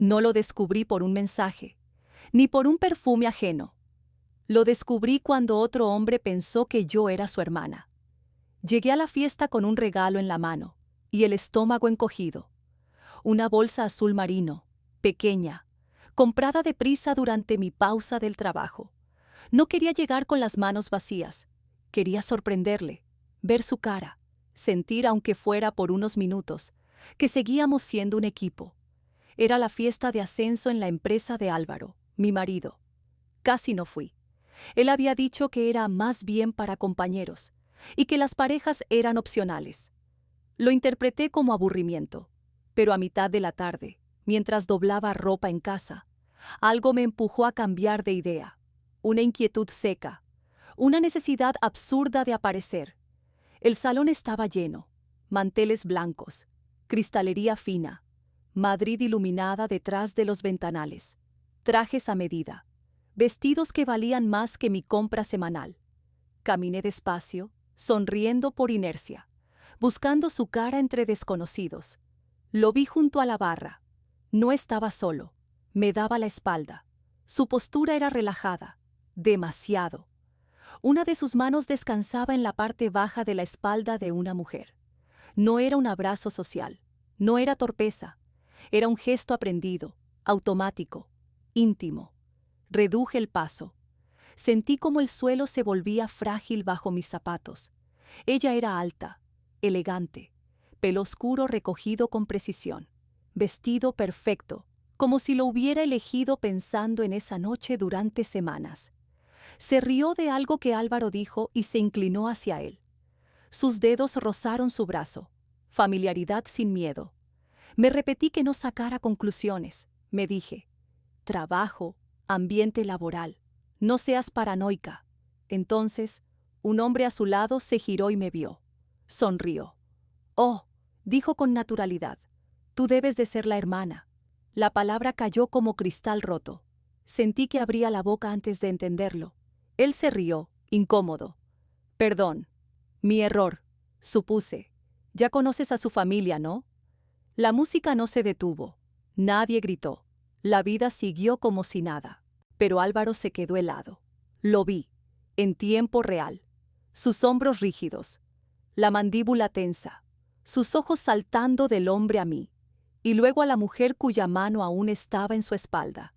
No lo descubrí por un mensaje, ni por un perfume ajeno. Lo descubrí cuando otro hombre pensó que yo era su hermana. Llegué a la fiesta con un regalo en la mano y el estómago encogido. Una bolsa azul marino, pequeña, comprada deprisa durante mi pausa del trabajo. No quería llegar con las manos vacías. Quería sorprenderle, ver su cara, sentir, aunque fuera por unos minutos, que seguíamos siendo un equipo. Era la fiesta de ascenso en la empresa de Álvaro, mi marido. Casi no fui. Él había dicho que era más bien para compañeros y que las parejas eran opcionales. Lo interpreté como aburrimiento, pero a mitad de la tarde, mientras doblaba ropa en casa, algo me empujó a cambiar de idea. Una inquietud seca, una necesidad absurda de aparecer. El salón estaba lleno, manteles blancos, cristalería fina, Madrid iluminada detrás de los ventanales, trajes a medida, vestidos que valían más que mi compra semanal. Caminé despacio, sonriendo por inercia, buscando su cara entre desconocidos. Lo vi junto a la barra. No estaba solo, me daba la espalda. Su postura era relajada, demasiado. Una de sus manos descansaba en la parte baja de la espalda de una mujer. No era un abrazo social, no era torpeza, era un gesto aprendido, automático, íntimo. Reduje el paso. Sentí como el suelo se volvía frágil bajo mis zapatos. Ella era alta, elegante, pelo oscuro recogido con precisión, vestido perfecto, como si lo hubiera elegido pensando en esa noche durante semanas. Se rió de algo que Álvaro dijo y se inclinó hacia él. Sus dedos rozaron su brazo. Familiaridad sin miedo. Me repetí que no sacara conclusiones. Me dije, trabajo, ambiente laboral. No seas paranoica. Entonces, un hombre a su lado se giró y me vio. Sonrió. Oh, dijo con naturalidad, tú debes de ser la hermana. La palabra cayó como cristal roto. Sentí que abría la boca antes de entenderlo. Él se rió, incómodo. Perdón. Mi error. Supuse. Ya conoces a su familia, ¿no? La música no se detuvo. Nadie gritó. La vida siguió como si nada. Pero Álvaro se quedó helado. Lo vi, en tiempo real. Sus hombros rígidos, la mandíbula tensa, sus ojos saltando del hombre a mí, y luego a la mujer cuya mano aún estaba en su espalda.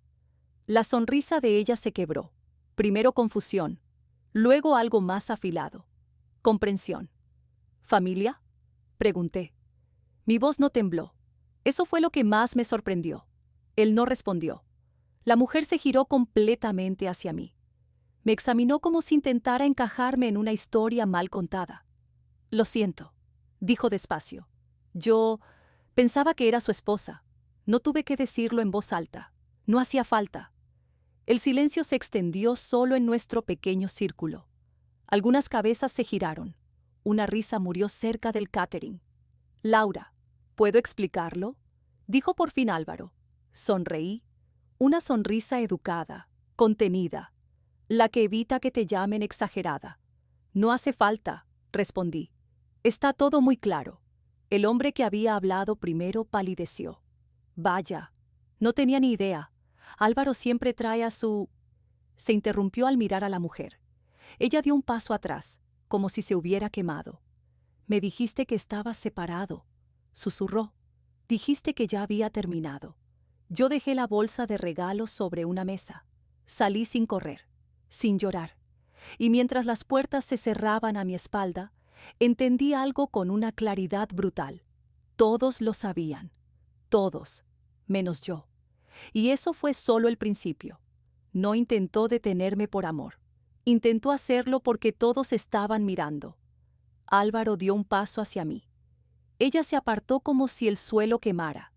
La sonrisa de ella se quebró. Primero confusión, luego algo más afilado. Comprensión. ¿Familia? Pregunté. Mi voz no tembló. Eso fue lo que más me sorprendió. Él no respondió. La mujer se giró completamente hacia mí. Me examinó como si intentara encajarme en una historia mal contada. Lo siento, dijo despacio. Yo pensaba que era su esposa. No tuve que decirlo en voz alta. No hacía falta. El silencio se extendió solo en nuestro pequeño círculo. Algunas cabezas se giraron. Una risa murió cerca del catering. Laura, ¿puedo explicarlo? Dijo por fin Álvaro. Sonreí. Una sonrisa educada, contenida, la que evita que te llamen exagerada. No hace falta, respondí. Está todo muy claro. El hombre que había hablado primero palideció. Vaya, no tenía ni idea. Álvaro siempre trae a su... Se interrumpió al mirar a la mujer. Ella dio un paso atrás, como si se hubiera quemado. Me dijiste que estabas separado, susurró. Dijiste que ya había terminado. Yo dejé la bolsa de regalos sobre una mesa. Salí sin correr, sin llorar. Y mientras las puertas se cerraban a mi espalda, entendí algo con una claridad brutal. Todos lo sabían. Todos, menos yo. Y eso fue solo el principio. No intentó detenerme por amor. Intentó hacerlo porque todos estaban mirando. Álvaro dio un paso hacia mí. Ella se apartó como si el suelo quemara.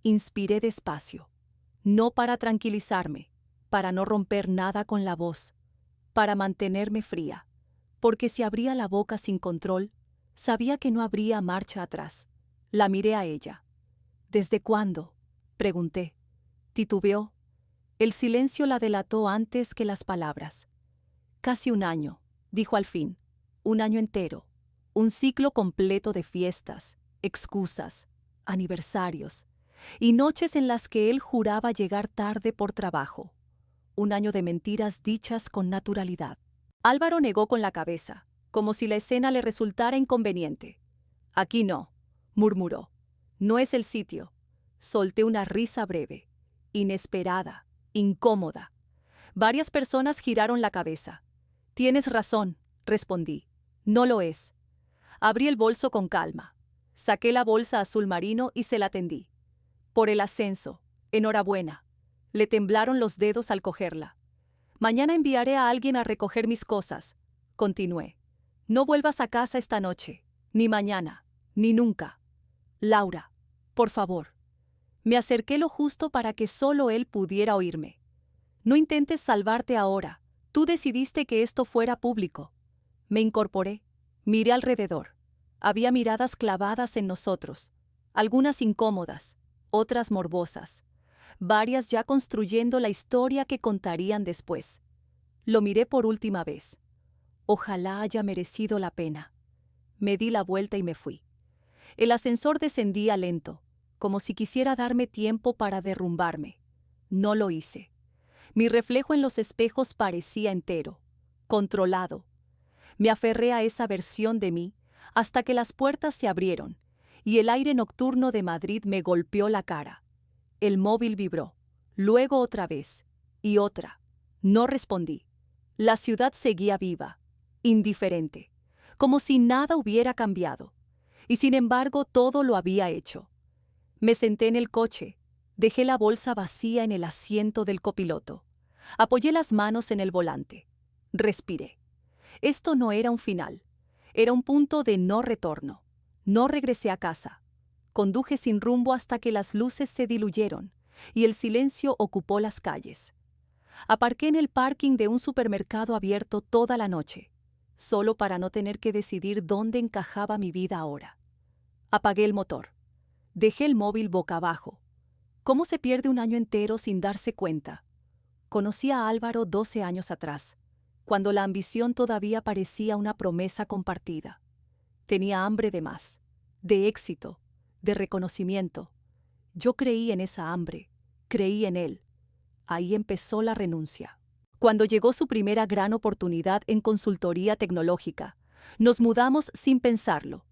Inspiré despacio, no para tranquilizarme, para no romper nada con la voz, para mantenerme fría, porque si abría la boca sin control, sabía que no habría marcha atrás. La miré a ella. ¿Desde cuándo?, pregunté. Titubeó. El silencio la delató antes que las palabras. Casi un año, dijo al fin. Un año entero. Un ciclo completo de fiestas, excusas, aniversarios. y noches en las que él juraba llegar tarde por trabajo. Un año de mentiras dichas con naturalidad. Álvaro negó con la cabeza, como si la escena le resultara inconveniente. «Aquí no», murmuró. «No es el sitio». Solté una risa breve, inesperada, incómoda. Varias personas giraron la cabeza. «Tienes razón», respondí. «No lo es». Abrí el bolso con calma. Saqué la bolsa azul marino y se la tendí. «Por el ascenso. Enhorabuena». Le temblaron los dedos al cogerla. «Mañana enviaré a alguien a recoger mis cosas», continué. «No vuelvas a casa esta noche, ni mañana, ni nunca. Laura, por favor». Me acerqué lo justo para que solo él pudiera oírme. «No intentes salvarte ahora. Tú decidiste que esto fuera público». Me incorporé. Miré alrededor. Había miradas clavadas en nosotros, algunas incómodas, otras morbosas, varias ya construyendo la historia que contarían después. Lo miré por última vez. Ojalá haya merecido la pena. Me di la vuelta y me fui. El ascensor descendía lento, como si quisiera darme tiempo para derrumbarme. No lo hice. Mi reflejo en los espejos parecía entero, controlado. Me aferré a esa versión de mí hasta que las puertas se abrieron y el aire nocturno de Madrid me golpeó la cara. El móvil vibró, luego otra vez, y otra. No respondí. La ciudad seguía viva, indiferente, como si nada hubiera cambiado. Y sin embargo todo lo había hecho. Me senté en el coche, dejé la bolsa vacía en el asiento del copiloto. Apoyé las manos en el volante. Respiré. Esto no era un final, era un punto de no retorno. No regresé a casa. Conduje sin rumbo hasta que las luces se diluyeron y el silencio ocupó las calles. Aparqué en el parking de un supermercado abierto toda la noche, solo para no tener que decidir dónde encajaba mi vida ahora. Apagué el motor. Dejé el móvil boca abajo. ¿Cómo se pierde un año entero sin darse cuenta? Conocí a Álvaro 12 años atrás, cuando la ambición todavía parecía una promesa compartida. Tenía hambre de más, de éxito, de reconocimiento. Yo creí en esa hambre, creí en él. Ahí empezó la renuncia. Cuando llegó su primera gran oportunidad en consultoría tecnológica, nos mudamos sin pensarlo.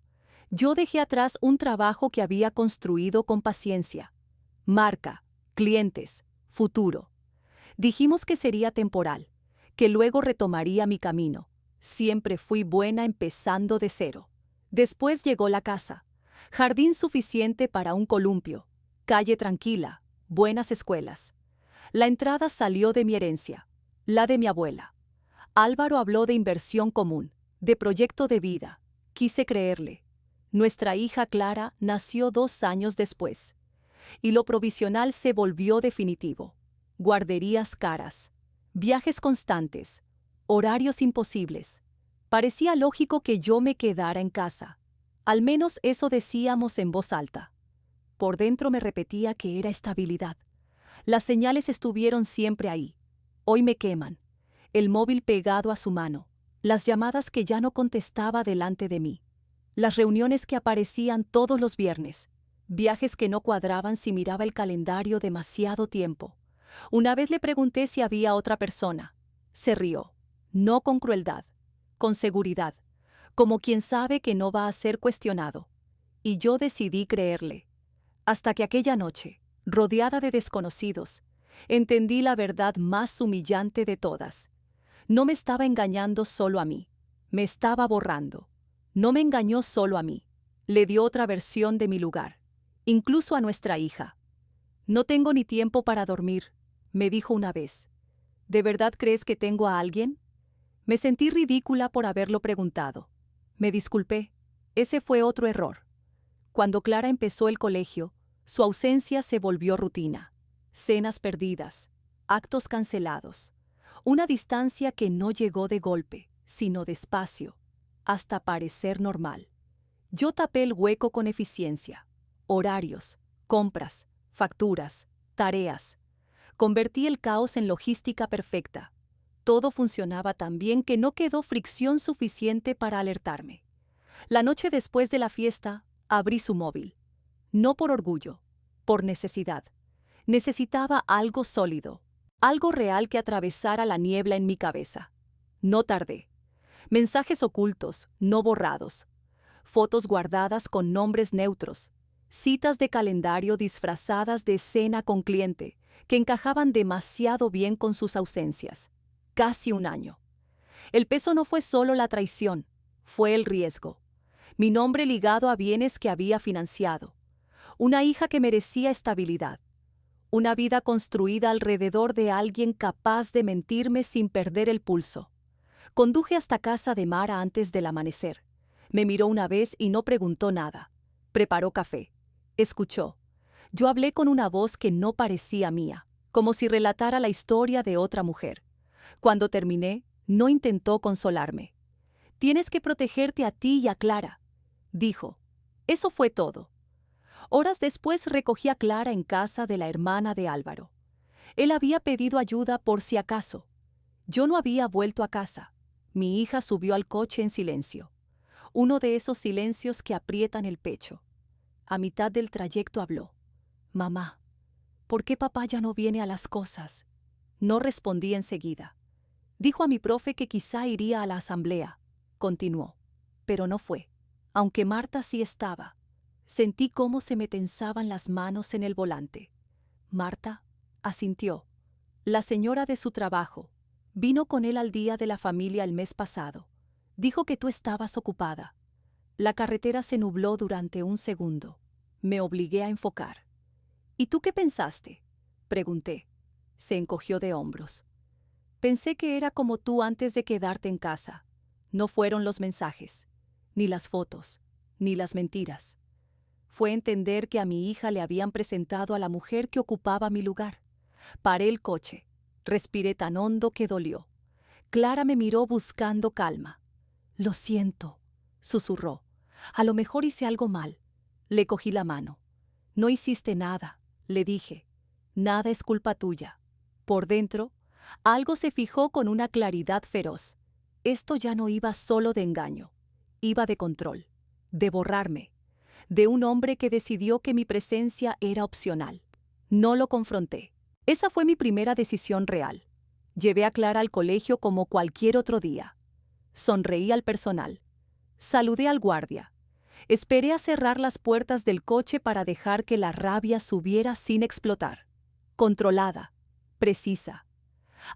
Yo dejé atrás un trabajo que había construido con paciencia. Marca, clientes, futuro. Dijimos que sería temporal, que luego retomaría mi camino. Siempre fui buena empezando de cero. Después llegó la casa. Jardín suficiente para un columpio. Calle tranquila, buenas escuelas. La entrada salió de mi herencia, la de mi abuela. Álvaro habló de inversión común, de proyecto de vida. Quise creerle. Nuestra hija Clara nació 2 años después. Y lo provisional se volvió definitivo. Guarderías caras, viajes constantes, horarios imposibles. Parecía lógico que yo me quedara en casa. Al menos eso decíamos en voz alta. Por dentro me repetía que era estabilidad. Las señales estuvieron siempre ahí. Hoy me queman. El móvil pegado a su mano. Las llamadas que ya no contestaba delante de mí. Las reuniones que aparecían todos los viernes. Viajes que no cuadraban si miraba el calendario demasiado tiempo. Una vez le pregunté si había otra persona. Se rió. No con crueldad, con seguridad, como quien sabe que no va a ser cuestionado. Y yo decidí creerle. Hasta que aquella noche, rodeada de desconocidos, entendí la verdad más humillante de todas. No me estaba engañando solo a mí, me estaba borrando. No me engañó solo a mí, le dio otra versión de mi lugar, incluso a nuestra hija. «No tengo ni tiempo para dormir», me dijo una vez. «¿De verdad crees que tengo a alguien?» Me sentí ridícula por haberlo preguntado. Me disculpé. Ese fue otro error. Cuando Clara empezó el colegio, su ausencia se volvió rutina. Cenas perdidas, actos cancelados. Una distancia que no llegó de golpe, sino despacio, hasta parecer normal. Yo tapé el hueco con eficiencia. Horarios, compras, facturas, tareas. Convertí el caos en logística perfecta. Todo funcionaba tan bien que no quedó fricción suficiente para alertarme. La noche después de la fiesta, abrí su móvil. No por orgullo, por necesidad. Necesitaba algo sólido, algo real que atravesara la niebla en mi cabeza. No tardé. Mensajes ocultos, no borrados. Fotos guardadas con nombres neutros. Citas de calendario disfrazadas de cena con cliente, que encajaban demasiado bien con sus ausencias. Casi un año. El peso no fue solo la traición, fue el riesgo. Mi nombre ligado a bienes que había financiado. Una hija que merecía estabilidad. Una vida construida alrededor de alguien capaz de mentirme sin perder el pulso. Conduje hasta casa de Mara antes del amanecer. Me miró una vez y no preguntó nada. Preparó café. Escuchó. Yo hablé con una voz que no parecía mía, como si relatara la historia de otra mujer. Cuando terminé, no intentó consolarme. Tienes que protegerte a ti y a Clara, dijo. Eso fue todo. Horas después recogí a Clara en casa de la hermana de Álvaro. Él había pedido ayuda por si acaso. Yo no había vuelto a casa. Mi hija subió al coche en silencio. Uno de esos silencios que aprietan el pecho. A mitad del trayecto habló. Mamá, ¿por qué papá ya no viene a las cosas? No respondí enseguida. Dijo a mi profe que quizá iría a la asamblea. Continuó. Pero no fue. Aunque Marta sí estaba. Sentí cómo se me tensaban las manos en el volante. Marta asintió. La señora de su trabajo. Vino con él al día de la familia el mes pasado. Dijo que tú estabas ocupada. La carretera se nubló durante un segundo. Me obligué a enfocar. ¿Y tú qué pensaste? Pregunté. Se encogió de hombros. Pensé que era como tú antes de quedarte en casa. No fueron los mensajes, ni las fotos, ni las mentiras. Fue entender que a mi hija le habían presentado a la mujer que ocupaba mi lugar. Paré el coche. Respiré tan hondo que dolió. Clara me miró buscando calma. Lo siento, susurró. A lo mejor hice algo mal. Le cogí la mano. No hiciste nada, le dije. Nada es culpa tuya. Por dentro, algo se fijó con una claridad feroz. Esto ya no iba solo de engaño. Iba de control, de borrarme, de un hombre que decidió que mi presencia era opcional. No lo confronté. Esa fue mi primera decisión real. Llevé a Clara al colegio como cualquier otro día. Sonreí al personal. Saludé al guardia. Esperé a cerrar las puertas del coche para dejar que la rabia subiera sin explotar. Controlada, precisa.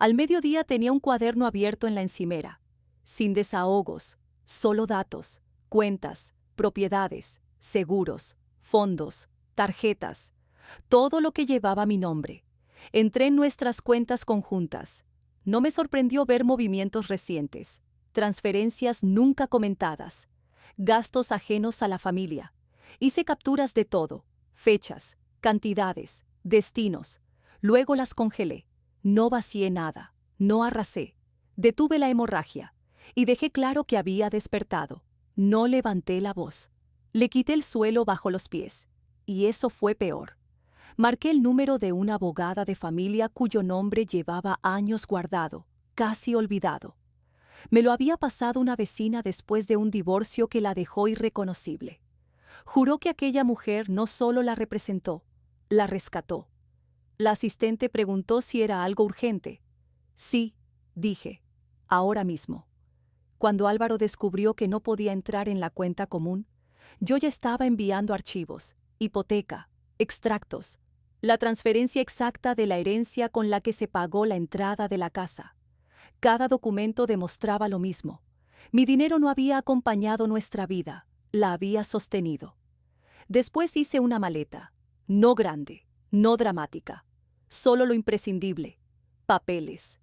Al mediodía tenía un cuaderno abierto en la encimera. Sin desahogos, solo datos, cuentas, propiedades, seguros, fondos, tarjetas. Todo lo que llevaba mi nombre. Entré en nuestras cuentas conjuntas. No me sorprendió ver movimientos recientes, transferencias nunca comentadas, gastos ajenos a la familia. Hice capturas de todo, fechas, cantidades, destinos. Luego las congelé. No vacié nada, no arrasé. Detuve la hemorragia y dejé claro que había despertado. No levanté la voz. Le quité el suelo bajo los pies. Y eso fue peor. Marqué el número de una abogada de familia cuyo nombre llevaba años guardado, casi olvidado. Me lo había pasado una vecina después de un divorcio que la dejó irreconocible. Juró que aquella mujer no solo la representó, la rescató. La asistente preguntó si era algo urgente. Sí, dije, ahora mismo. Cuando Álvaro descubrió que no podía entrar en la cuenta común, yo ya estaba enviando archivos, hipoteca, extractos, la transferencia exacta de la herencia con la que se pagó la entrada de la casa. Cada documento demostraba lo mismo. Mi dinero no había acompañado nuestra vida, la había sostenido. Después hice una maleta, no grande, no dramática, solo lo imprescindible, papeles,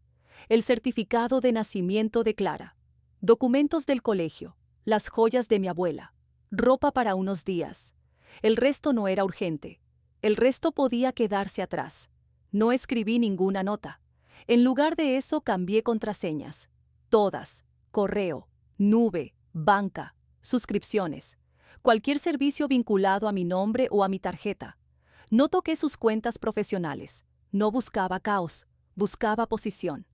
el certificado de nacimiento de Clara, documentos del colegio, las joyas de mi abuela, ropa para unos días. El resto no era urgente. El resto podía quedarse atrás. No escribí ninguna nota. En lugar de eso cambié contraseñas. Todas. Correo, nube, banca, suscripciones. Cualquier servicio vinculado a mi nombre o a mi tarjeta. No toqué sus cuentas profesionales. No buscaba caos. Buscaba posición.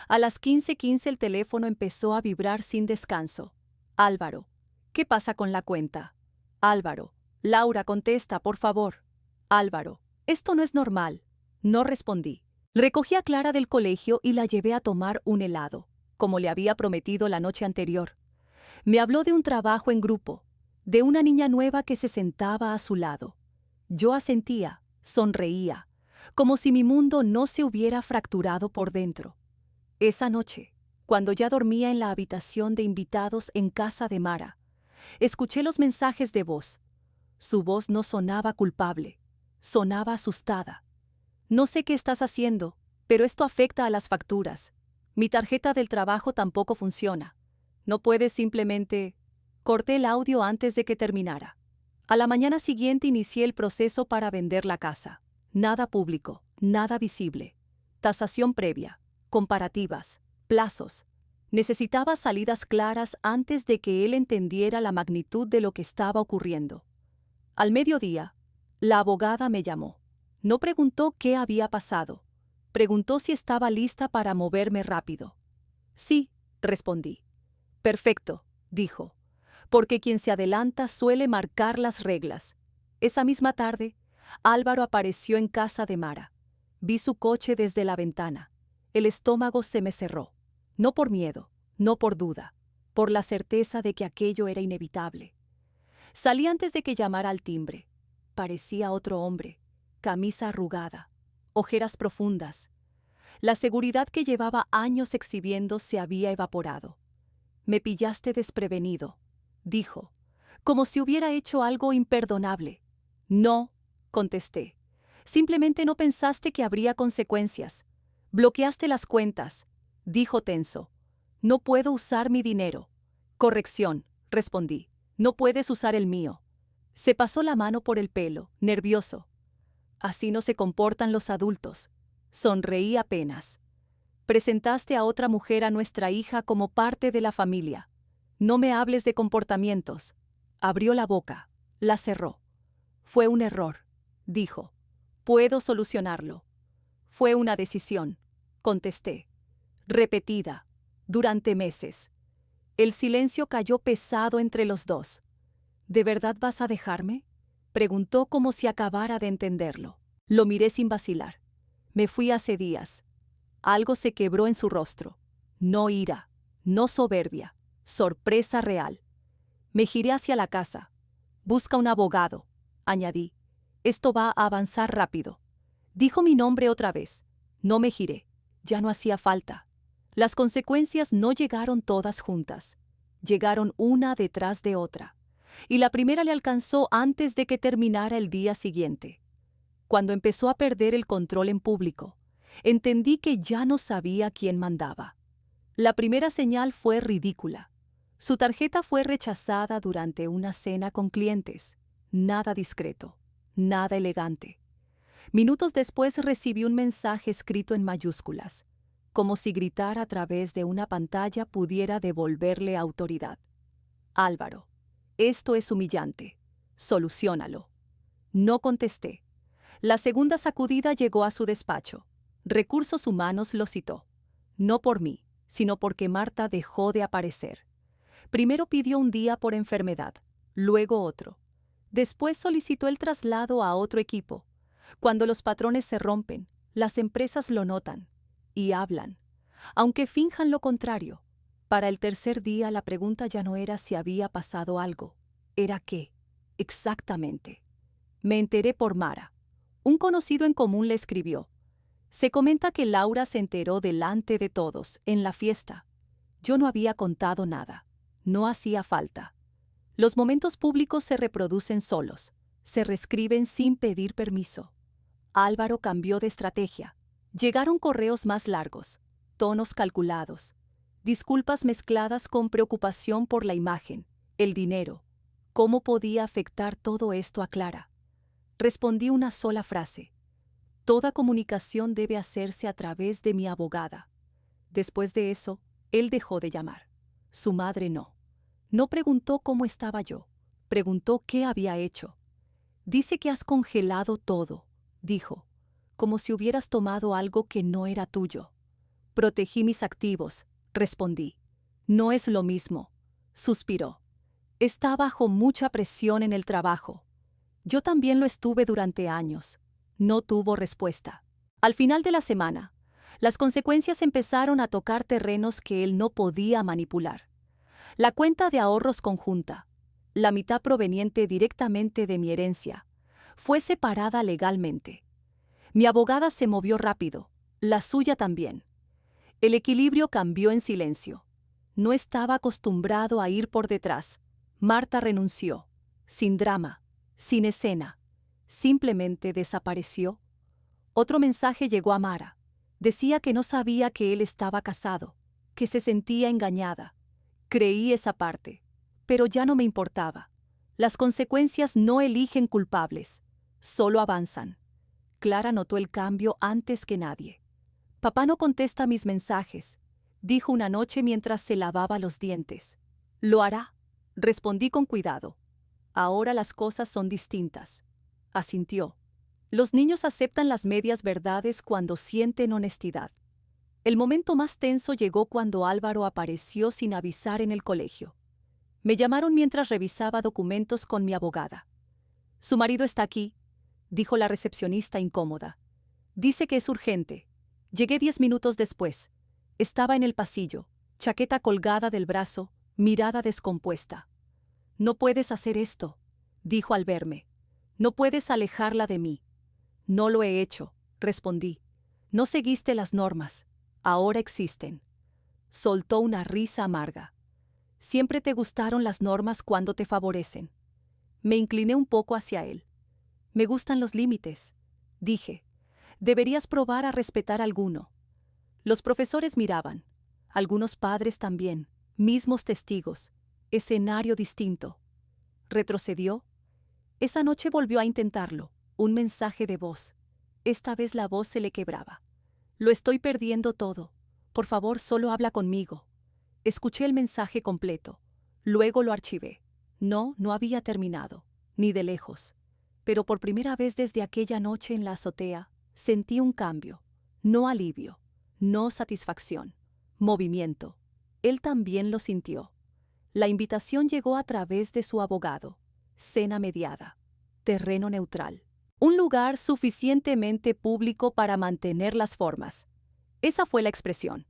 A las 15:15 el teléfono empezó a vibrar sin descanso. Álvaro. ¿Qué pasa con la cuenta? Álvaro. Laura, contesta, por favor. Álvaro. Esto no es normal. No respondí. Recogí a Clara del colegio y la llevé a tomar un helado, como le había prometido la noche anterior. Me habló de un trabajo en grupo, de una niña nueva que se sentaba a su lado. Yo asentía, sonreía, como si mi mundo no se hubiera fracturado por dentro. Esa noche, cuando ya dormía en la habitación de invitados en casa de Mara, escuché los mensajes de voz. Su voz no sonaba culpable, sonaba asustada. No sé qué estás haciendo, pero esto afecta a las facturas. Mi tarjeta del trabajo tampoco funciona. No puedes simplemente... Corté el audio antes de que terminara. A la mañana siguiente inicié el proceso para vender la casa. Nada público, nada visible. Tasación previa, comparativas, plazos. Necesitaba salidas claras antes de que él entendiera la magnitud de lo que estaba ocurriendo. Al mediodía, la abogada me llamó. No preguntó qué había pasado. Preguntó si estaba lista para moverme rápido. Sí, respondí. Perfecto, dijo, porque quien se adelanta suele marcar las reglas. Esa misma tarde, Álvaro apareció en casa de Mara. Vi su coche desde la ventana. El estómago se me cerró. No por miedo, no por duda, por la certeza de que aquello era inevitable. Salí antes de que llamara al timbre. Parecía otro hombre, camisa arrugada, ojeras profundas. La seguridad que llevaba años exhibiendo se había evaporado. Me pillaste desprevenido, dijo, como si hubiera hecho algo imperdonable. No, contesté. Simplemente no pensaste que habría consecuencias. Bloqueaste las cuentas, dijo tenso. No puedo usar mi dinero. Corrección, respondí. No puedes usar el mío. Se pasó la mano por el pelo, nervioso. Así no se comportan los adultos. Sonreí apenas. Presentaste a otra mujer a nuestra hija como parte de la familia. No me hables de comportamientos. Abrió la boca, la cerró. Fue un error, dijo. Puedo solucionarlo. Fue una decisión, contesté. Repetida, durante meses. El silencio cayó pesado entre los dos. ¿De verdad vas a dejarme?, preguntó como si acabara de entenderlo. Lo miré sin vacilar. Me fui hace días. Algo se quebró en su rostro. No ira, no soberbia, sorpresa real. Me giré hacia la casa. Busca un abogado, añadí. Esto va a avanzar rápido. Dijo mi nombre otra vez. No me giré. Ya no hacía falta. Las consecuencias no llegaron todas juntas. Llegaron una detrás de otra. Y la primera le alcanzó antes de que terminara el día siguiente. Cuando empezó a perder el control en público, entendí que ya no sabía quién mandaba. La primera señal fue ridícula. Su tarjeta fue rechazada durante una cena con clientes. Nada discreto, nada elegante. Minutos después recibí un mensaje escrito en mayúsculas, como si gritar a través de una pantalla pudiera devolverle autoridad. Álvaro, esto es humillante. Soluciónalo. No contesté. La segunda sacudida llegó a su despacho. Recursos Humanos lo citó. No por mí, sino porque Marta dejó de aparecer. Primero pidió un día por enfermedad, luego otro. Después solicitó el traslado a otro equipo. Cuando los patrones se rompen, las empresas lo notan y hablan, aunque finjan lo contrario. Para el tercer día la pregunta ya no era si había pasado algo, era qué, exactamente. Me enteré por Mara. Un conocido en común le escribió. Se comenta que Laura se enteró delante de todos, en la fiesta. Yo no había contado nada. No hacía falta. Los momentos públicos se reproducen solos, se reescriben sin pedir permiso. Álvaro cambió de estrategia. Llegaron correos más largos, tonos calculados, disculpas mezcladas con preocupación por la imagen, el dinero. ¿Cómo podía afectar todo esto a Clara? Respondí una sola frase. Toda comunicación debe hacerse a través de mi abogada. Después de eso, él dejó de llamar. Su madre no. No preguntó cómo estaba yo. Preguntó qué había hecho. Dice que has congelado todo, dijo, como si hubieras tomado algo que no era tuyo. Protegí mis activos, respondí. No es lo mismo, suspiró. Está bajo mucha presión en el trabajo. Yo también lo estuve durante años. No tuvo respuesta. Al final de la semana, las consecuencias empezaron a tocar terrenos que él no podía manipular. La cuenta de ahorros conjunta, la mitad proveniente directamente de mi herencia, fue separada legalmente. Mi abogada se movió rápido, la suya también. El equilibrio cambió en silencio. No estaba acostumbrado a ir por detrás. Marta renunció, sin drama, sin escena. Simplemente desapareció. Otro mensaje llegó a Mara. Decía que no sabía que él estaba casado, que se sentía engañada. Creí esa parte, pero ya no me importaba. Las consecuencias no eligen culpables, solo avanzan. Clara notó el cambio antes que nadie. Papá no contesta mis mensajes, dijo una noche mientras se lavaba los dientes. Lo hará, respondí con cuidado. Ahora las cosas son distintas. Asintió. Los niños aceptan las medias verdades cuando sienten honestidad. El momento más tenso llegó cuando Álvaro apareció sin avisar en el colegio. Me llamaron mientras revisaba documentos con mi abogada. «Su marido está aquí», dijo la recepcionista incómoda. «Dice que es urgente». Llegué 10 minutos después. Estaba en el pasillo, chaqueta colgada del brazo, mirada descompuesta. «No puedes hacer esto», dijo al verme. «No puedes alejarla de mí». «No lo he hecho», respondí. «No seguiste las normas. Ahora existen». Soltó una risa amarga. «Siempre te gustaron las normas cuando te favorecen». Me incliné un poco hacia él. «Me gustan los límites», dije. «Deberías probar a respetar alguno». Los profesores miraban. Algunos padres también. Mismos testigos. Escenario distinto. Retrocedió. Esa noche volvió a intentarlo. Un mensaje de voz. Esta vez la voz se le quebraba. «Lo estoy perdiendo todo. Por favor, solo habla conmigo». Escuché el mensaje completo. Luego lo archivé. No había terminado, ni de lejos. Pero por primera vez desde aquella noche en la azotea, sentí un cambio. No alivio, no satisfacción, movimiento. Él también lo sintió. La invitación llegó a través de su abogado. Cena mediada. Terreno neutral. Un lugar suficientemente público para mantener las formas. Esa fue la expresión.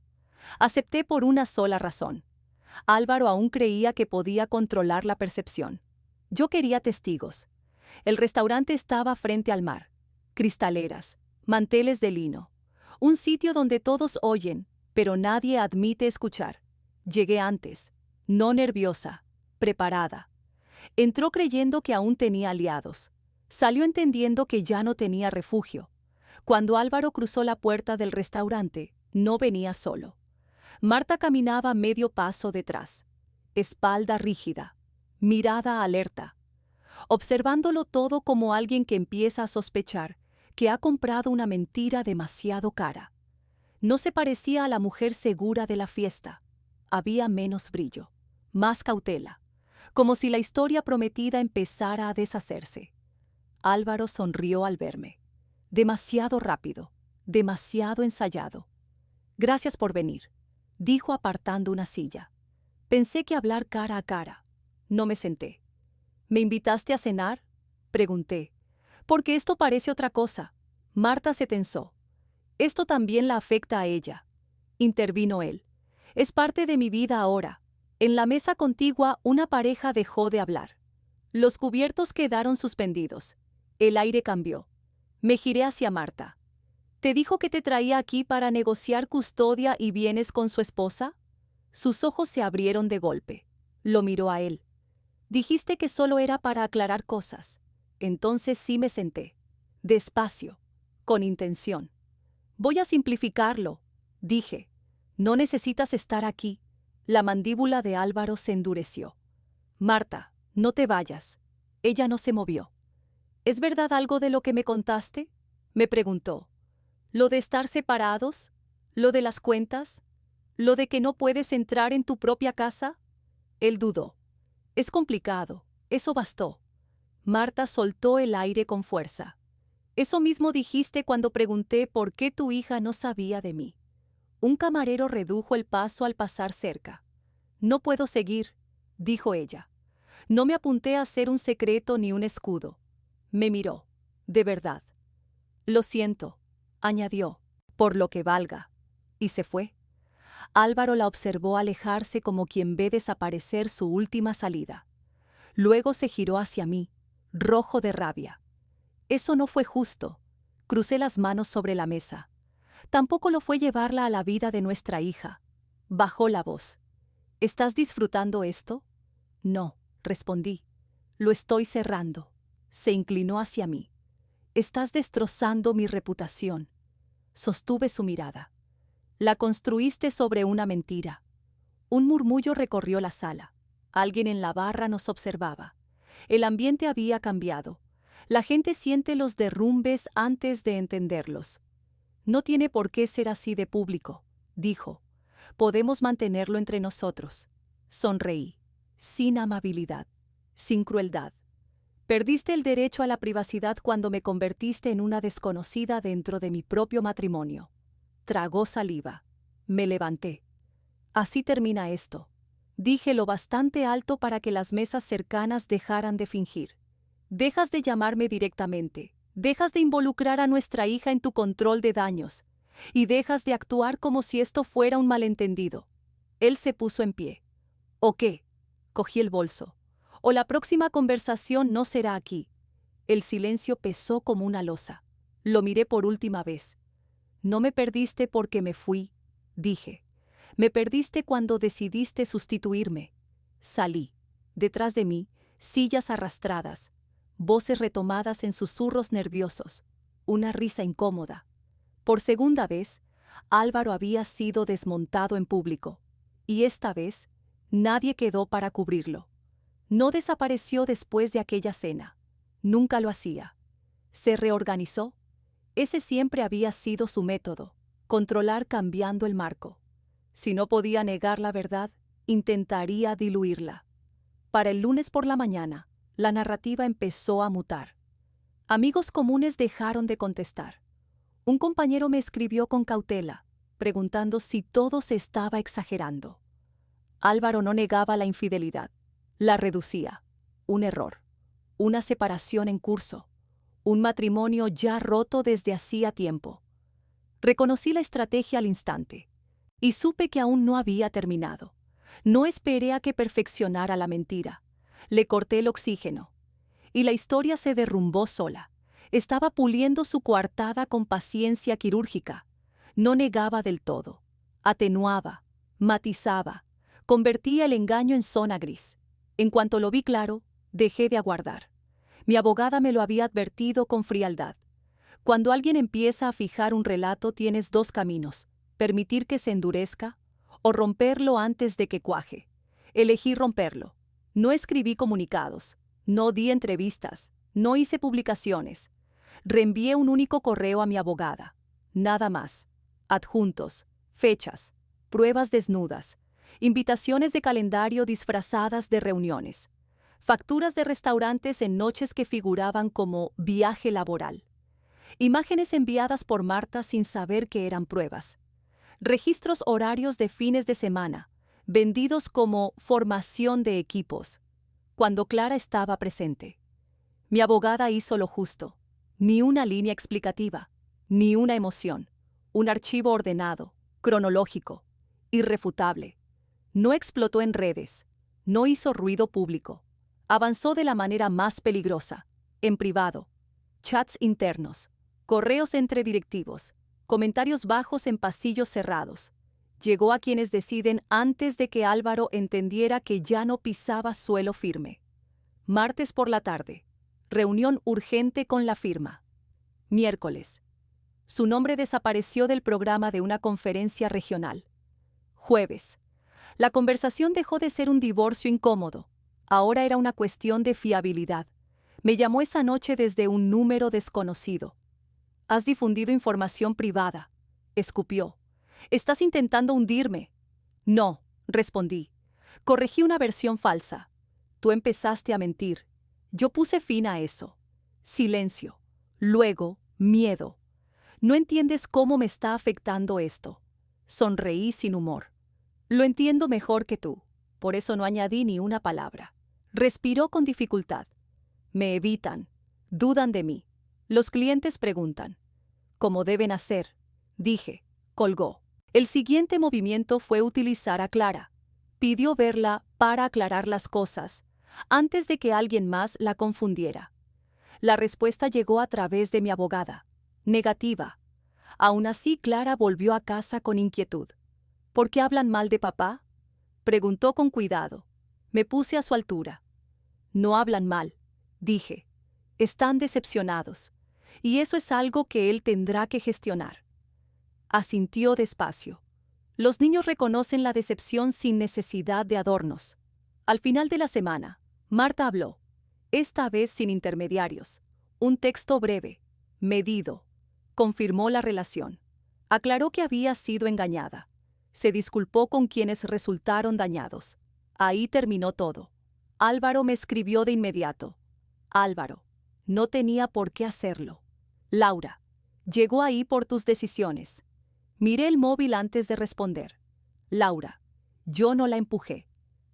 Acepté por una sola razón. Álvaro aún creía que podía controlar la percepción. Yo quería testigos. El restaurante estaba frente al mar. Cristaleras, manteles de lino. Un sitio donde todos oyen, pero nadie admite escuchar. Llegué antes, no nerviosa, preparada. Entró creyendo que aún tenía aliados. Salió entendiendo que ya no tenía refugio. Cuando Álvaro cruzó la puerta del restaurante, no venía solo. Marta caminaba medio paso detrás, espalda rígida, mirada alerta, observándolo todo como alguien que empieza a sospechar que ha comprado una mentira demasiado cara. No se parecía a la mujer segura de la fiesta. Había menos brillo, más cautela, como si la historia prometida empezara a deshacerse. Álvaro sonrió al verme. Demasiado rápido, demasiado ensayado. «Gracias por venir», dijo apartando una silla. Pensé que hablar cara a cara. No me senté. «¿Me invitaste a cenar?», pregunté. «Porque esto parece otra cosa». Marta se tensó. «Esto también la afecta a ella», intervino él. «Es parte de mi vida ahora». En la mesa contigua una pareja dejó de hablar. Los cubiertos quedaron suspendidos. El aire cambió. Me giré hacia Marta. «¿Te dijo que te traía aquí para negociar custodia y bienes con su esposa?». Sus ojos se abrieron de golpe. Lo miró a él. «Dijiste que solo era para aclarar cosas». Entonces sí me senté. Despacio, con intención. «Voy a simplificarlo», dije. «No necesitas estar aquí». La mandíbula de Álvaro se endureció. «Marta, no te vayas». Ella no se movió. «¿Es verdad algo de lo que me contaste?», me preguntó. «¿Lo de estar separados? ¿Lo de las cuentas? ¿Lo de que no puedes entrar en tu propia casa?». Él dudó. «Es complicado. Eso bastó». Marta soltó el aire con fuerza. «Eso mismo dijiste cuando pregunté por qué tu hija no sabía de mí». Un camarero redujo el paso al pasar cerca. «No puedo seguir», dijo ella. «No me apunté a ser un secreto ni un escudo». Me miró. «De verdad». Lo siento, añadió, por lo que valga. Y se fue. Álvaro la observó alejarse como quien ve desaparecer su última salida. Luego se giró hacia mí, rojo de rabia. Eso no fue justo. Crucé las manos sobre la mesa. Tampoco lo fue llevarla a la vida de nuestra hija. Bajó la voz. ¿Estás disfrutando esto? No, respondí. Lo estoy cerrando. Se inclinó hacia mí. Estás destrozando mi reputación. Sostuve su mirada. La construiste sobre una mentira. Un murmullo recorrió la sala. Alguien en la barra nos observaba. El ambiente había cambiado. La gente siente los derrumbes antes de entenderlos. No tiene por qué ser así de público, dijo. Podemos mantenerlo entre nosotros. Sonreí, sin amabilidad, sin crueldad. Perdiste el derecho a la privacidad cuando me convertiste en una desconocida dentro de mi propio matrimonio. Tragó saliva. Me levanté. Así termina esto. Dije lo bastante alto para que las mesas cercanas dejaran de fingir. Dejas de llamarme directamente. Dejas de involucrar a nuestra hija en tu control de daños. Y dejas de actuar como si esto fuera un malentendido. Él se puso en pie. ¿O qué? Cogí el bolso. O la próxima conversación no será aquí. El silencio pesó como una losa. Lo miré por última vez. No me perdiste porque me fui, dije. Me perdiste cuando decidiste sustituirme. Salí. Detrás de mí, sillas arrastradas, voces retomadas en susurros nerviosos, una risa incómoda. Por segunda vez, Álvaro había sido desmontado en público, y esta vez nadie quedó para cubrirlo. No desapareció después de aquella cena. Nunca lo hacía. Se reorganizó. Ese siempre había sido su método, controlar cambiando el marco. Si no podía negar la verdad, intentaría diluirla. Para el lunes por la mañana, la narrativa empezó a mutar. Amigos comunes dejaron de contestar. Un compañero me escribió con cautela, preguntando si todo se estaba exagerando. Álvaro no negaba la infidelidad, la reducía. Un error, una separación en curso, un matrimonio ya roto desde hacía tiempo. Reconocí la estrategia al instante, y supe que aún no había terminado. No esperé a que perfeccionara la mentira. Le corté el oxígeno. Y la historia se derrumbó sola. Estaba puliendo su coartada con paciencia quirúrgica. No negaba del todo. Atenuaba, matizaba, convertía el engaño en zona gris. En cuanto lo vi claro, dejé de aguardar. Mi abogada me lo había advertido con frialdad. Cuando alguien empieza a fijar un relato, tienes dos caminos: permitir que se endurezca o romperlo antes de que cuaje. Elegí romperlo. No escribí comunicados, no di entrevistas, no hice publicaciones. Reenvié un único correo a mi abogada. Nada más. Adjuntos, fechas, pruebas desnudas, invitaciones de calendario disfrazadas de reuniones, facturas de restaurantes en noches que figuraban como viaje laboral, imágenes enviadas por Marta sin saber que eran pruebas, registros horarios de fines de semana, vendidos como formación de equipos, cuando Clara estaba presente. Mi abogada hizo lo justo. Ni una línea explicativa, ni una emoción. Un archivo ordenado, cronológico, irrefutable. No explotó en redes, no hizo ruido público. Avanzó de la manera más peligrosa, en privado. Chats internos, correos entre directivos, comentarios bajos en pasillos cerrados. Llegó a quienes deciden antes de que Álvaro entendiera que ya no pisaba suelo firme. Martes por la tarde. Reunión urgente con la firma. Miércoles. Su nombre desapareció del programa de una conferencia regional. Jueves. La conversación dejó de ser un divorcio incómodo. Ahora era una cuestión de fiabilidad. Me llamó esa noche desde un número desconocido. Has difundido información privada. Escupió. Estás intentando hundirme. No, respondí. Corregí una versión falsa. Tú empezaste a mentir. Yo puse fin a eso. Silencio. Luego, miedo. No entiendes cómo me está afectando esto. Sonreí sin humor. Lo entiendo mejor que tú. Por eso no añadí ni una palabra. Respiró con dificultad. Me evitan. Dudan de mí. Los clientes preguntan. Como deben hacer, dije. Colgó. El siguiente movimiento fue utilizar a Clara. Pidió verla para aclarar las cosas, antes de que alguien más la confundiera. La respuesta llegó a través de mi abogada. Negativa. Aún así, Clara volvió a casa con inquietud. ¿Por qué hablan mal de papá? Preguntó con cuidado. Me puse a su altura. No hablan mal, dije. Están decepcionados, y eso es algo que él tendrá que gestionar. Asintió despacio. Los niños reconocen la decepción sin necesidad de adornos. Al final de la semana, Marta habló, esta vez sin intermediarios. Un texto breve, medido. Confirmó la relación. Aclaró que había sido engañada. Se disculpó con quienes resultaron dañados. Ahí terminó todo. Álvaro me escribió de inmediato. Álvaro, no tenía por qué hacerlo. Laura, llegó ahí por tus decisiones. Miré el móvil antes de responder. Laura, yo no la empujé.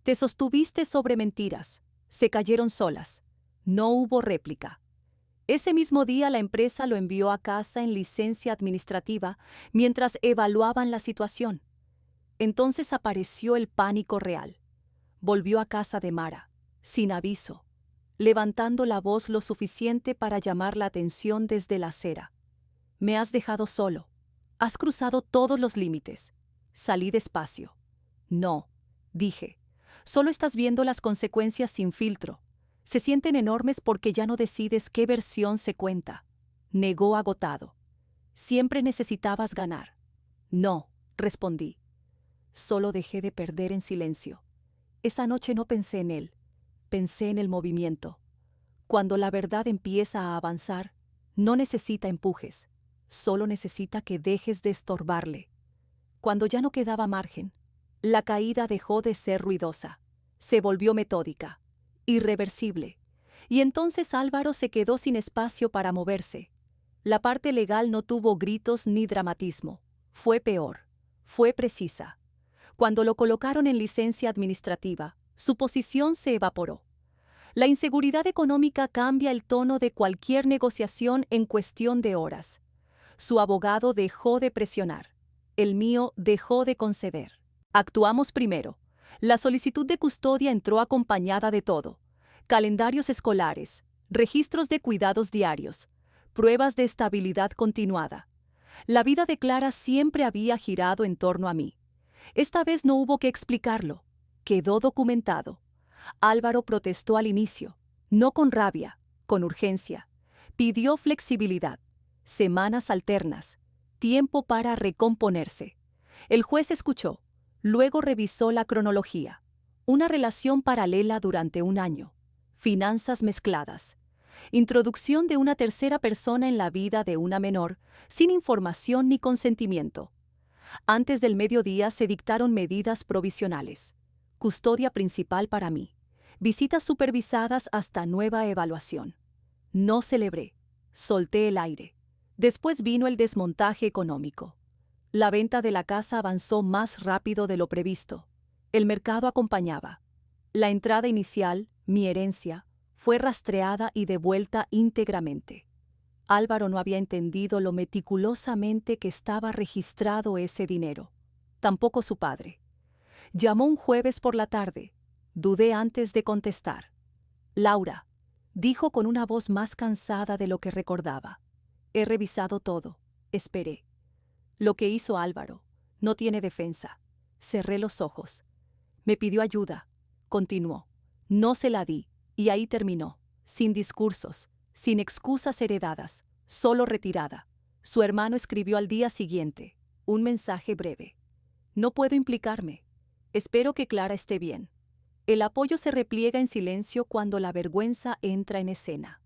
Te sostuviste sobre mentiras. Se cayeron solas. No hubo réplica. Ese mismo día la empresa lo envió a casa en licencia administrativa mientras evaluaban la situación. Entonces apareció el pánico real. Volvió a casa de Mara, sin aviso, levantando la voz lo suficiente para llamar la atención desde la acera. Me has dejado solo. Has cruzado todos los límites. Salí despacio. No, dije. Solo estás viendo las consecuencias sin filtro. Se sienten enormes porque ya no decides qué versión se cuenta. Negó agotado. Siempre necesitabas ganar. No, respondí. Solo dejé de perder en silencio. Esa noche no pensé en él. Pensé en el movimiento. Cuando la verdad empieza a avanzar, no necesita empujes. Solo necesita que dejes de estorbarle. Cuando ya no quedaba margen, la caída dejó de ser ruidosa. Se volvió metódica, irreversible. Y entonces Álvaro se quedó sin espacio para moverse. La parte legal no tuvo gritos ni dramatismo. Fue peor. Fue precisa. Cuando lo colocaron en licencia administrativa, su posición se evaporó. La inseguridad económica cambia el tono de cualquier negociación en cuestión de horas. Su abogado dejó de presionar. El mío dejó de conceder. Actuamos primero. La solicitud de custodia entró acompañada de todo: calendarios escolares, registros de cuidados diarios, pruebas de estabilidad continuada. La vida de Clara siempre había girado en torno a mí. Esta vez no hubo que explicarlo. Quedó documentado. Álvaro protestó al inicio, no con rabia, con urgencia. Pidió flexibilidad, semanas alternas, tiempo para recomponerse. El juez escuchó, luego revisó la cronología. Una relación paralela durante un año. Finanzas mezcladas. Introducción de una tercera persona en la vida de una menor, sin información ni consentimiento. Antes del mediodía se dictaron medidas provisionales. Custodia principal para mí. Visitas supervisadas hasta nueva evaluación. No celebré. Solté el aire. Después vino el desmontaje económico. La venta de la casa avanzó más rápido de lo previsto. El mercado acompañaba. La entrada inicial, mi herencia, fue rastreada y devuelta íntegramente. Álvaro no había entendido lo meticulosamente que estaba registrado ese dinero. Tampoco su padre. Llamó un jueves por la tarde. Dudé antes de contestar. Laura, dijo con una voz más cansada de lo que recordaba. He revisado todo. Esperé. Lo que hizo Álvaro no tiene defensa. Cerré los ojos. Me pidió ayuda. Continuó. No se la di, y ahí terminó. Sin discursos, sin excusas heredadas, solo retirada. Su hermano escribió al día siguiente un mensaje breve. No puedo implicarme. Espero que Clara esté bien. El apoyo se repliega en silencio cuando la vergüenza entra en escena.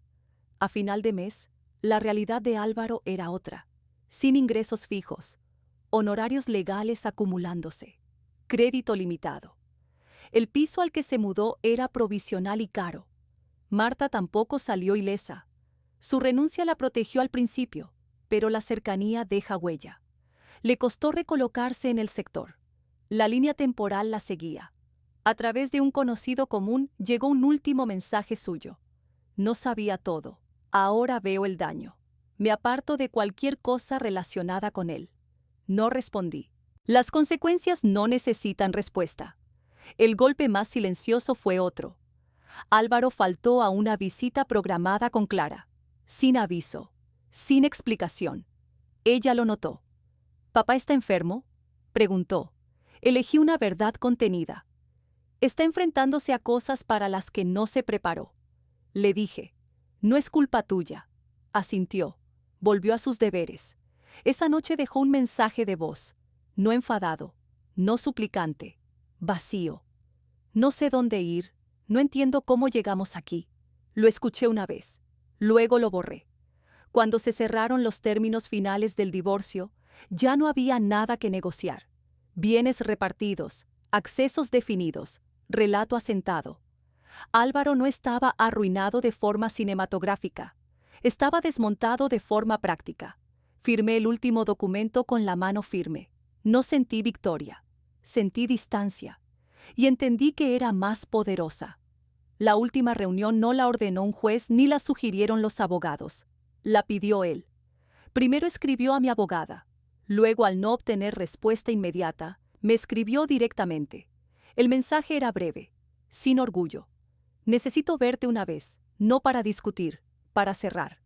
A final de mes, la realidad de Álvaro era otra. Sin ingresos fijos, honorarios legales acumulándose, crédito limitado. El piso al que se mudó era provisional y caro. Marta tampoco salió ilesa. Su renuncia la protegió al principio, pero la cercanía deja huella. Le costó recolocarse en el sector. La línea temporal la seguía. A través de un conocido común llegó un último mensaje suyo. No sabía todo. Ahora veo el daño. Me aparto de cualquier cosa relacionada con él. No respondí. Las consecuencias no necesitan respuesta. El golpe más silencioso fue otro. Álvaro faltó a una visita programada con Clara, sin aviso, sin explicación. Ella lo notó. ¿Papá está enfermo?, preguntó. Elegí una verdad contenida. Está enfrentándose a cosas para las que no se preparó. Le dije. No es culpa tuya. Asintió. Volvió a sus deberes. Esa noche dejó un mensaje de voz. No enfadado, no suplicante, vacío. No sé dónde ir, no entiendo cómo llegamos aquí. Lo escuché una vez. Luego lo borré. Cuando se cerraron los términos finales del divorcio, ya no había nada que negociar. Bienes repartidos, accesos definidos, relato asentado. Álvaro no estaba arruinado de forma cinematográfica. Estaba desmontado de forma práctica. Firmé el último documento con la mano firme. No sentí victoria. Sentí distancia. Y entendí que era más poderosa. La última reunión no la ordenó un juez ni la sugirieron los abogados. La pidió él. Primero escribió a mi abogada. Luego, al no obtener respuesta inmediata, me escribió directamente. El mensaje era breve, sin orgullo. Necesito verte una vez, no para discutir, para cerrar.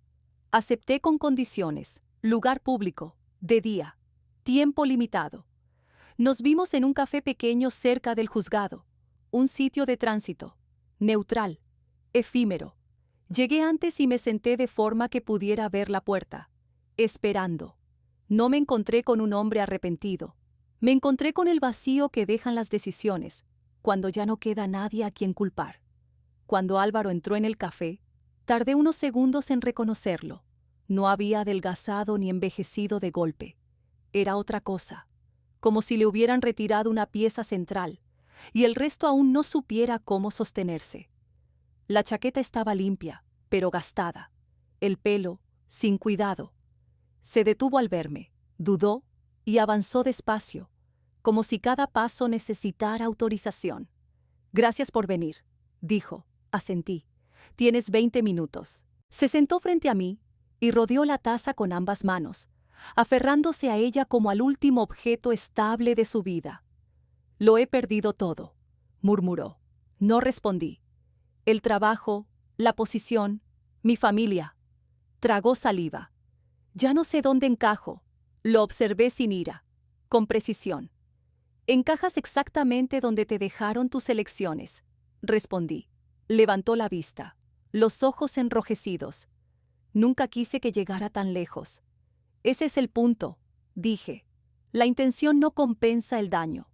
Acepté con condiciones, lugar público, de día, tiempo limitado. Nos vimos en un café pequeño cerca del juzgado, un sitio de tránsito, neutral, efímero. Llegué antes y me senté de forma que pudiera ver la puerta, esperando. No me encontré con un hombre arrepentido. Me encontré con el vacío que dejan las decisiones, cuando ya no queda nadie a quien culpar. Cuando Álvaro entró en el café, tardé unos segundos en reconocerlo. No había adelgazado ni envejecido de golpe. Era otra cosa, como si le hubieran retirado una pieza central, y el resto aún no supiera cómo sostenerse. La chaqueta estaba limpia, pero gastada. El pelo, sin cuidado. Se detuvo al verme, dudó y avanzó despacio, como si cada paso necesitara autorización. «Gracias por venir», dijo. Asentí. «Tienes 20 minutos». Se sentó frente a mí y rodeó la taza con ambas manos, aferrándose a ella como al último objeto estable de su vida. «Lo he perdido todo», murmuró. No respondí. El trabajo, la posición, mi familia. Tragó saliva. «Ya no sé dónde encajo». Lo observé sin ira, con precisión. «Encajas exactamente donde te dejaron tus elecciones», respondí. Levantó la vista, los ojos enrojecidos. «Nunca quise que llegara tan lejos». «Ese es el punto», dije. «La intención no compensa el daño».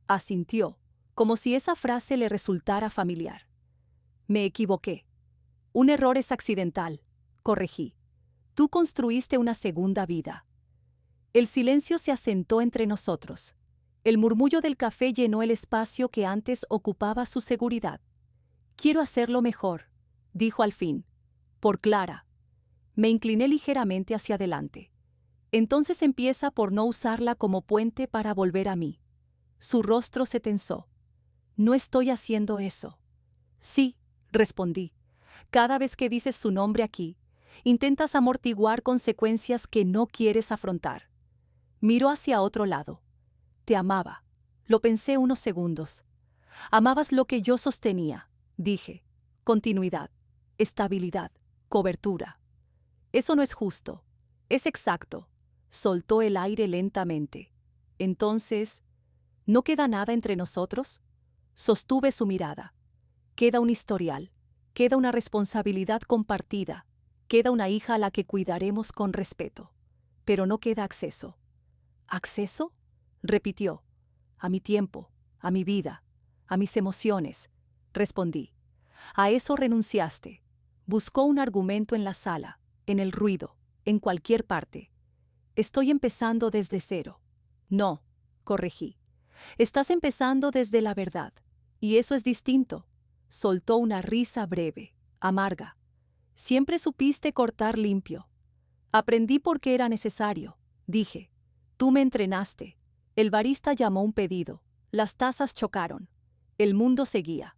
Asintió, como si esa frase le resultara familiar. «Me equivoqué. Un error es accidental», corregí. «Tú construiste una segunda vida». El silencio se asentó entre nosotros. El murmullo del café llenó el espacio que antes ocupaba su seguridad. «Quiero hacerlo mejor», dijo al fin. «Por Clara». Me incliné ligeramente hacia adelante. «Entonces empieza por no usarla como puente para volver a mí». Su rostro se tensó. «No estoy haciendo eso». «Sí», respondí. «Cada vez que dices su nombre aquí, intentas amortiguar consecuencias que no quieres afrontar». Miró hacia otro lado. «Te amaba». Lo pensé unos segundos. «Amabas lo que yo sostenía», dije. «Continuidad, estabilidad, cobertura». «Eso no es justo. Es exacto». Soltó el aire lentamente. «Entonces, ¿no queda nada entre nosotros?». Sostuve su mirada. «Queda un historial, queda una responsabilidad compartida, queda una hija a la que cuidaremos con respeto. Pero no queda acceso». «¿Acceso?», repitió. «A mi tiempo, a mi vida, a mis emociones», respondí. «A eso renunciaste». Buscó un argumento en la sala, en el ruido, en cualquier parte. «Estoy empezando desde cero». «No», corregí. «Estás empezando desde la verdad, y eso es distinto». Soltó una risa breve, amarga. «Siempre supiste cortar limpio». «Aprendí porque era necesario», dije. «Tú me entrenaste». El barista llamó un pedido. Las tazas chocaron. El mundo seguía.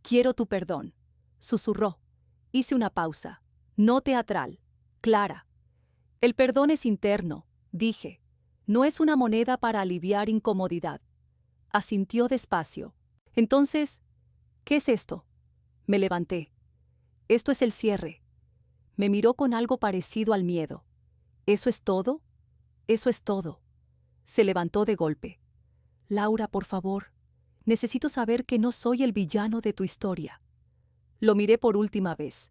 «Quiero tu perdón», susurró. Hice una pausa. «No teatral, clara». El perdón es interno, dije. No es una moneda para aliviar incomodidad. Asintió despacio. Entonces, ¿qué es esto? Me levanté. Esto es el cierre. Me miró con algo parecido al miedo. ¿Eso es todo? Eso es todo. Se levantó de golpe. Laura, por favor, necesito saber que no soy el villano de tu historia. Lo miré por última vez.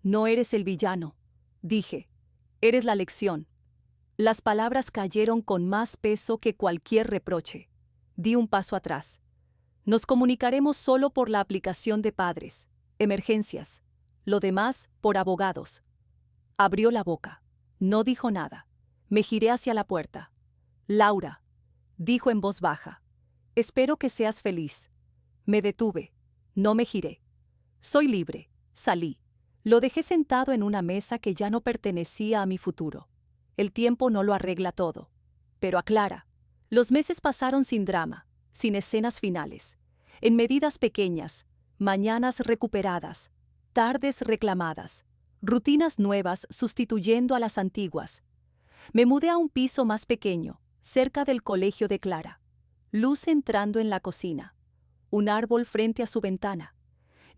No eres el villano, dije. Eres la lección. Las palabras cayeron con más peso que cualquier reproche. Di un paso atrás. Nos comunicaremos solo por la aplicación de padres, emergencias, lo demás por abogados. Abrió la boca. No dijo nada. Me giré hacia la puerta. Laura, dijo en voz baja, espero que seas feliz. Me detuve. No me giré. Soy libre. Salí. Lo dejé sentado en una mesa que ya no pertenecía a mi futuro. El tiempo no lo arregla todo, pero aclara. Los meses pasaron sin drama, sin escenas finales, en medidas pequeñas, mañanas recuperadas, tardes reclamadas, rutinas nuevas sustituyendo a las antiguas. Me mudé a un piso más pequeño, cerca del colegio de Clara. Luz entrando en la cocina. Un árbol frente a su ventana.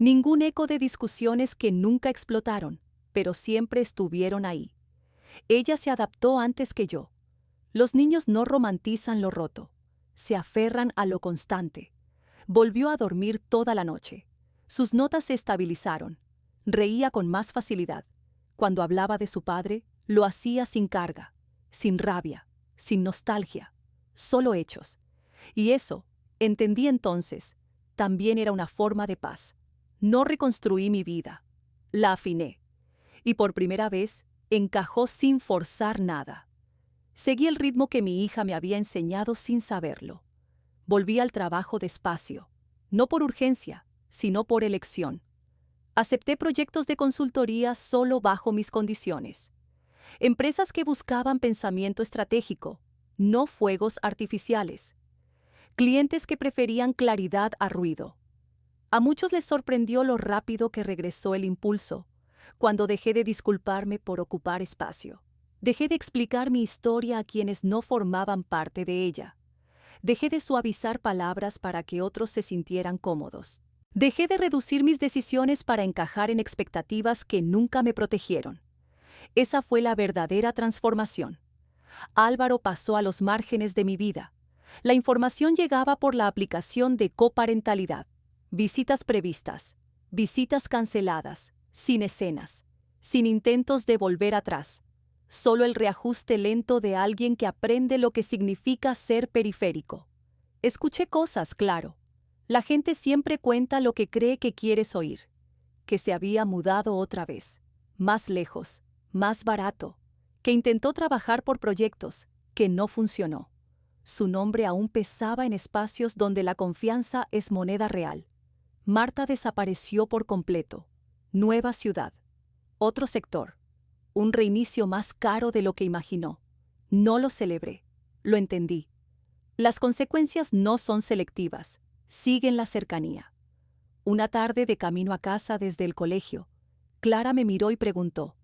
Ningún eco de discusiones que nunca explotaron, pero siempre estuvieron ahí. Ella se adaptó antes que yo. Los niños no romantizan lo roto, se aferran a lo constante. Volvió a dormir toda la noche. Sus notas se estabilizaron. Reía con más facilidad. Cuando hablaba de su padre, lo hacía sin carga, sin rabia, sin nostalgia, solo hechos. Y eso, entendí entonces, también era una forma de paz. No reconstruí mi vida, la afiné. Y por primera vez, encajó sin forzar nada. Seguí el ritmo que mi hija me había enseñado sin saberlo. Volví al trabajo despacio, no por urgencia, sino por elección. Acepté proyectos de consultoría solo bajo mis condiciones. Empresas que buscaban pensamiento estratégico, no fuegos artificiales. Clientes que preferían claridad a ruido. A muchos les sorprendió lo rápido que regresó el impulso, cuando dejé de disculparme por ocupar espacio. Dejé de explicar mi historia a quienes no formaban parte de ella. Dejé de suavizar palabras para que otros se sintieran cómodos. Dejé de reducir mis decisiones para encajar en expectativas que nunca me protegieron. Esa fue la verdadera transformación. Álvaro pasó a los márgenes de mi vida. La información llegaba por la aplicación de coparentalidad. Visitas previstas, visitas canceladas, sin escenas, sin intentos de volver atrás. Solo el reajuste lento de alguien que aprende lo que significa ser periférico. Escuché cosas, claro. La gente siempre cuenta lo que cree que quieres oír. Que se había mudado otra vez, más lejos, más barato, que intentó trabajar por proyectos, que no funcionó. Su nombre aún pesaba en espacios donde la confianza es moneda real. Marta desapareció por completo. Nueva ciudad. Otro sector. Un reinicio más caro de lo que imaginó. No lo celebré. Lo entendí. Las consecuencias no son selectivas. Siguen la cercanía. Una tarde de camino a casa desde el colegio, Clara me miró y preguntó,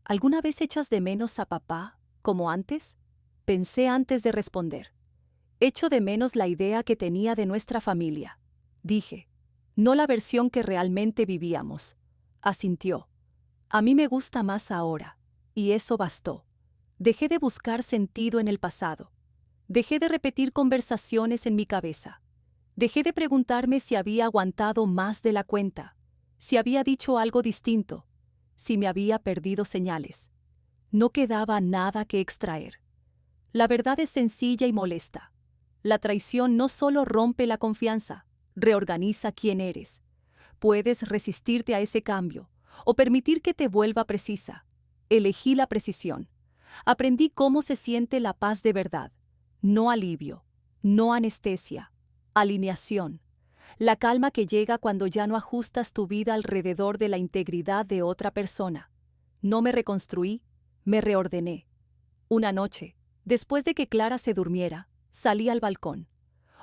¿alguna vez echas de menos a papá, como antes? Pensé antes de responder. Echo de menos la idea que tenía de nuestra familia, dije, no la versión que realmente vivíamos. Asintió. A mí me gusta más ahora, y eso bastó. Dejé de buscar sentido en el pasado. Dejé de repetir conversaciones en mi cabeza. Dejé de preguntarme si había aguantado más de la cuenta, si había dicho algo distinto, si me había perdido señales. No quedaba nada que extraer. La verdad es sencilla y molesta. La traición no solo rompe la confianza, reorganiza quién eres. Puedes resistirte a ese cambio o permitir que te vuelva precisa. Elegí la precisión. Aprendí cómo se siente la paz de verdad. No alivio, no anestesia, alineación. La calma que llega cuando ya no ajustas tu vida alrededor de la integridad de otra persona. No me reconstruí, me reordené. Una noche, después de que Clara se durmiera, salí al balcón.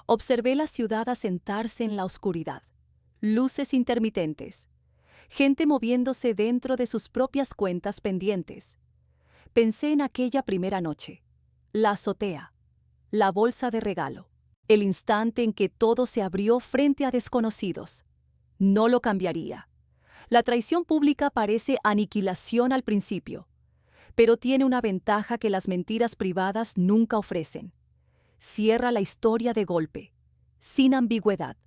Observé la ciudad asentarse en la oscuridad. Luces intermitentes. Gente moviéndose dentro de sus propias cuentas pendientes. Pensé en aquella primera noche, la azotea, la bolsa de regalo, el instante en que todo se abrió frente a desconocidos. No lo cambiaría. La traición pública parece aniquilación al principio, pero tiene una ventaja que las mentiras privadas nunca ofrecen. Cierra la historia de golpe, sin ambigüedad,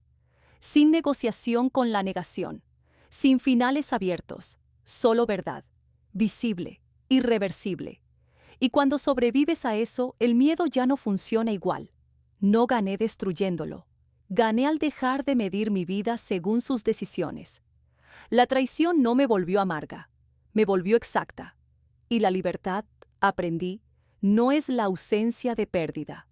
sin negociación con la negación, sin finales abiertos, solo verdad, visible, irreversible. Y cuando sobrevives a eso, el miedo ya no funciona igual. No gané destruyéndolo. Gané al dejar de medir mi vida según sus decisiones. La traición no me volvió amarga, me volvió exacta. Y la libertad, aprendí, no es la ausencia de pérdida.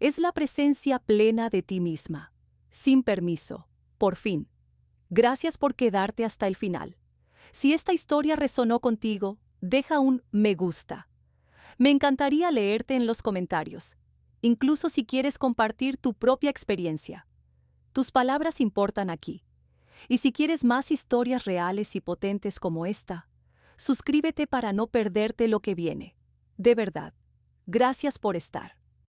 Es la presencia plena de ti misma, sin permiso, por fin. Gracias por quedarte hasta el final. Si esta historia resonó contigo, deja un me gusta. Me encantaría leerte en los comentarios, incluso si quieres compartir tu propia experiencia. Tus palabras importan aquí. Y si quieres más historias reales y potentes como esta, suscríbete para no perderte lo que viene. De verdad, gracias por estar.